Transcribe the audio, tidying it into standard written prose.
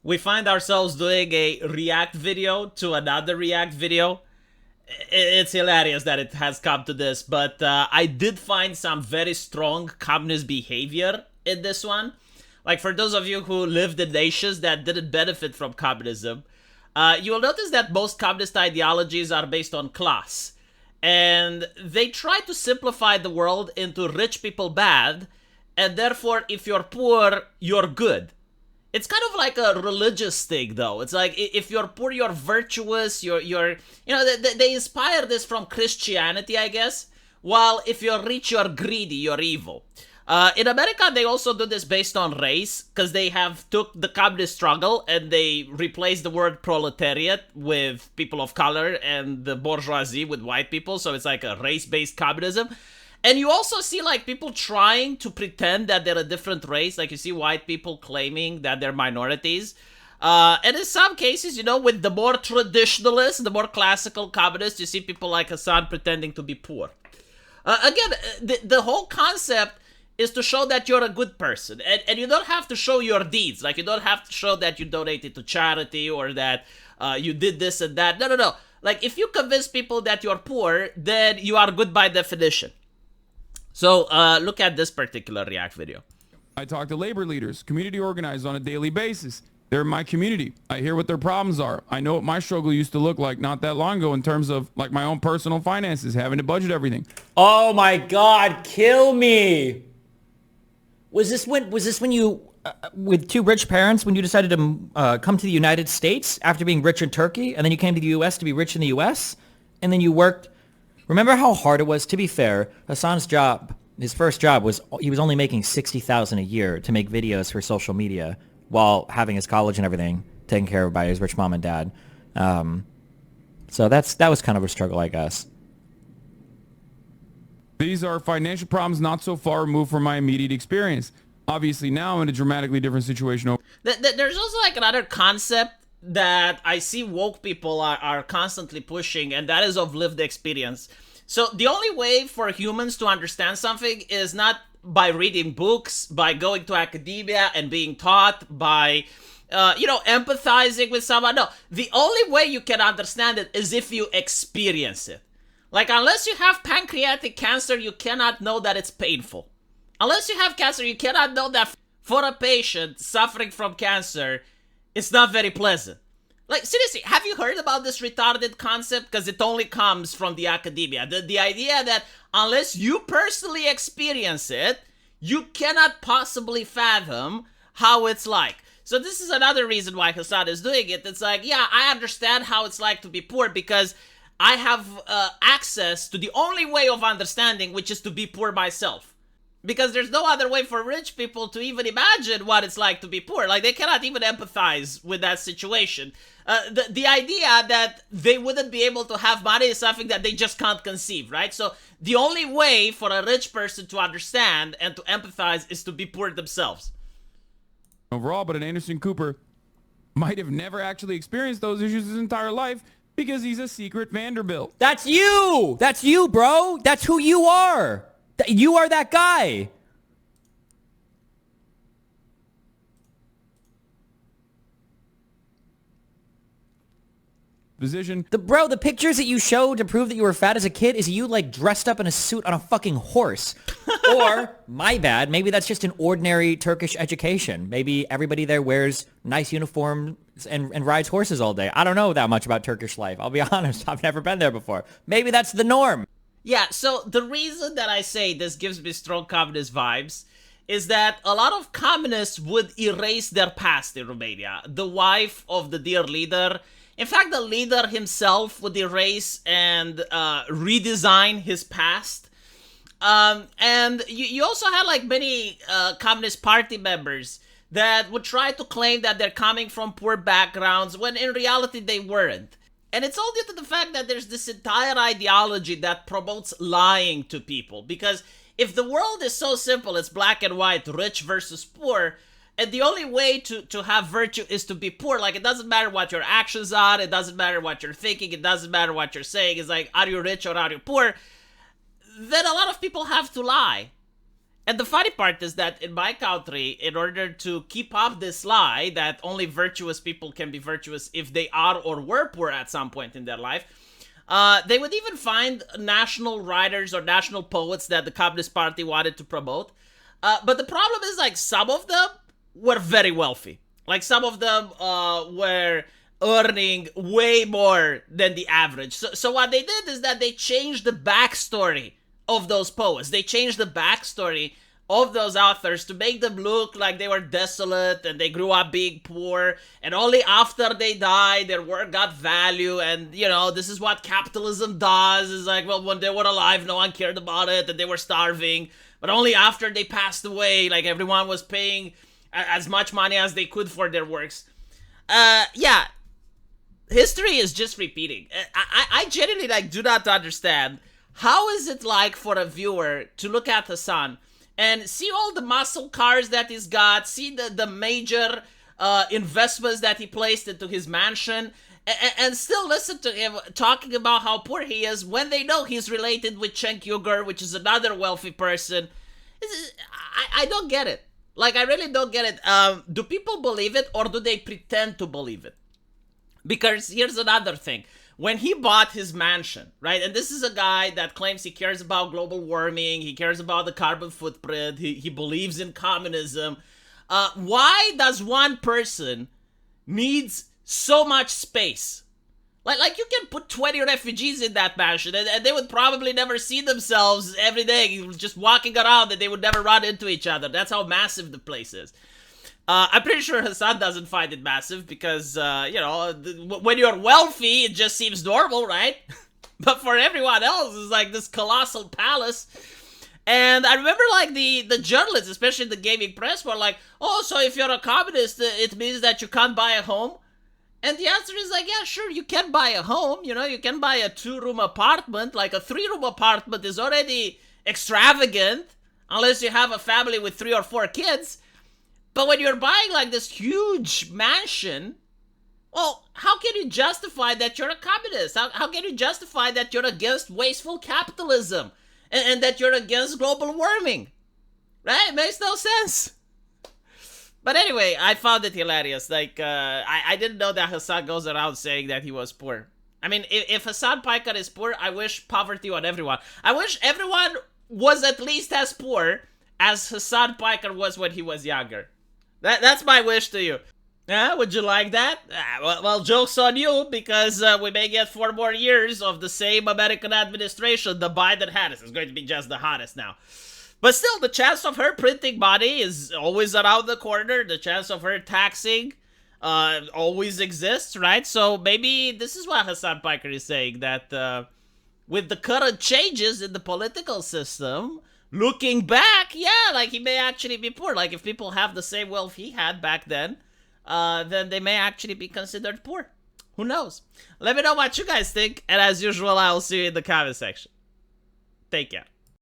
we find ourselves doing a react video to another react video. It's hilarious that it has come to this, but I did find some very strong communist behavior in this one. Like, for those of you who lived in nations that didn't benefit from communism, you will notice that most communist ideologies are based on class. And they try to simplify the world into rich people bad, and therefore, if you're poor, you're good. It's kind of like a religious thing, though. It's like, if you're poor, you're virtuous. They inspire this from Christianity, I guess. While if you're rich, you're greedy, you're evil. In America, they also do this based on race, because they have took the communist struggle and they replaced the word proletariat with people of color and the bourgeoisie with white people. So it's like a race-based communism. And you also see, like, people trying to pretend that they're a different race. Like, you see white people claiming that they're minorities. And in some cases, with the more traditionalists, the more classical communists, you see people like Hassan pretending to be poor. Again, the whole concept is to show that you're a good person. And you don't have to show your deeds. Like, you don't have to show that you donated to charity or that you did this and that. No. Like, if you convince people that you're poor, then you are good by definition. So, look at this particular React video. I talk to labor leaders, community organizers on a daily basis. They're in my community. I hear what their problems are. I know what my struggle used to look like not that long ago in terms of like my own personal finances, having to budget everything. Oh my God, kill me. Was this when you, with two rich parents, when you decided to come to the United States after being rich in Turkey, and then you came to the U.S. to be rich in the U.S., and then you worked? Remember how hard it was? To be fair, Hassan's job, his first job was, he was only making $60,000 a year to make videos for social media while having his college and everything taken care of by his rich mom and dad. So that was kind of a struggle, I guess. These are financial problems not so far removed from my immediate experience. Obviously now I'm in a dramatically different situation. There's also like another concept that I see woke people are constantly pushing, and that is of lived experience. So the only way for humans to understand something is not by reading books, by going to academia and being taught, by empathizing with someone. No, the only way you can understand it is if you experience it. Like, unless you have pancreatic cancer, you cannot know that it's painful. Unless you have cancer, you cannot know that for a patient suffering from cancer, it's not very pleasant. Like, seriously, have you heard about this retarded concept? Because it only comes from the academia. The idea that unless you personally experience it, you cannot possibly fathom how it's like. So this is another reason why Hassan is doing it. It's like, yeah, I understand how it's like to be poor because I have access to the only way of understanding, which is to be poor myself. Because there's no other way for rich people to even imagine what it's like to be poor. Like, they cannot even empathize with that situation. The idea that they wouldn't be able to have money is something that they just can't conceive, right? So the only way for a rich person to understand and to empathize is to be poor themselves. Overall, but an Anderson Cooper might have never actually experienced those issues his entire life because he's a secret Vanderbilt. That's you! That's you, bro! That's who you are! You are that guy. Position. The pictures that you showed to prove that you were fat as a kid is you like dressed up in a suit on a fucking horse. Or, my bad, maybe that's just an ordinary Turkish education. Maybe everybody there wears nice uniforms and rides horses all day. I don't know that much about Turkish life. I'll be honest. I've never been there before. Maybe that's the norm. Yeah, so the reason that I say this gives me strong communist vibes is that a lot of communists would erase their past in Romania. The wife of the dear leader, in fact, the leader himself would erase and redesign his past. And you also had like many Communist Party members that would try to claim that they're coming from poor backgrounds when in reality they weren't. And it's all due to the fact that there's this entire ideology that promotes lying to people. Because if the world is so simple, it's black and white, rich versus poor, and the only way to have virtue is to be poor. Like, it doesn't matter what your actions are, it doesn't matter what you're thinking, it doesn't matter what you're saying. It's like, are you rich or are you poor? Then a lot of people have to lie. And the funny part is that in my country, in order to keep up this lie that only virtuous people can be virtuous if they are or were poor at some point in their life, they would even find national writers or national poets that the Communist Party wanted to promote. But the problem is, like, some of them were very wealthy. Like, some of them were earning way more than the average. So what they did is that they changed the backstory of those poets. They changed the backstory of those authors to make them look like they were desolate and they grew up being poor, and only after they died their work got value. And you know, this is what capitalism does, is like, well, when they were alive no one cared about it and they were starving, but only after they passed away, like, everyone was paying as much money as they could for their works. Yeah, history is just repeating. I genuinely, like, do not understand. How is it like for a viewer to look at Hassan and see all the muscle cars that he's got, see the major investments that he placed into his mansion, and still listen to him talking about how poor he is when they know he's related with Cenk Uygur, which is another wealthy person? I don't get it. Like, I really don't get it. Do people believe it, or do they pretend to believe it? Because here's another thing. When he bought his mansion, right, and this is a guy that claims he cares about global warming, he cares about the carbon footprint, he believes in communism, why does one person needs so much space? Like you can put 20 refugees in that mansion, and they would probably never see themselves every day just walking around, and they would never run into each other. That's how massive the place is. I'm pretty sure Hassan doesn't find it massive because, you know, when you're wealthy, it just seems normal, right? But for everyone else, it's like this colossal palace. And I remember, like, the journalists, especially the gaming press, were like, oh, so if you're a communist, it means that you can't buy a home? And the answer is, like, yeah, sure, you can buy a home. You know, you can buy a 2-room apartment. Like, a 3-room apartment is already extravagant, unless you have a family with 3 or 4 kids. But when you're buying, like, this huge mansion, well, how can you justify that you're a communist? How can you justify that you're against wasteful capitalism and that you're against global warming? Right? It makes no sense. But anyway, I found it hilarious. Like, I didn't know that Hassan goes around saying that he was poor. I mean, if Hassan Piker is poor, I wish poverty on everyone. I wish everyone was at least as poor as Hassan Piker was when he was younger. That's my wish to you. Yeah, would you like that? Well, joke's on you, because we may get 4 more years of the same American administration. The Biden-Harris is going to be just the hottest now. But still, the chance of her printing money is always around the corner. The chance of her taxing always exists, right? So maybe this is what Hassan Piker is saying, that with the current changes in the political system, looking back, yeah, like, he may actually be poor. Like, if people have the same wealth he had back then they may actually be considered poor. Who knows? Let me know what you guys think, and as usual, I'll see you in the comment section. Take care.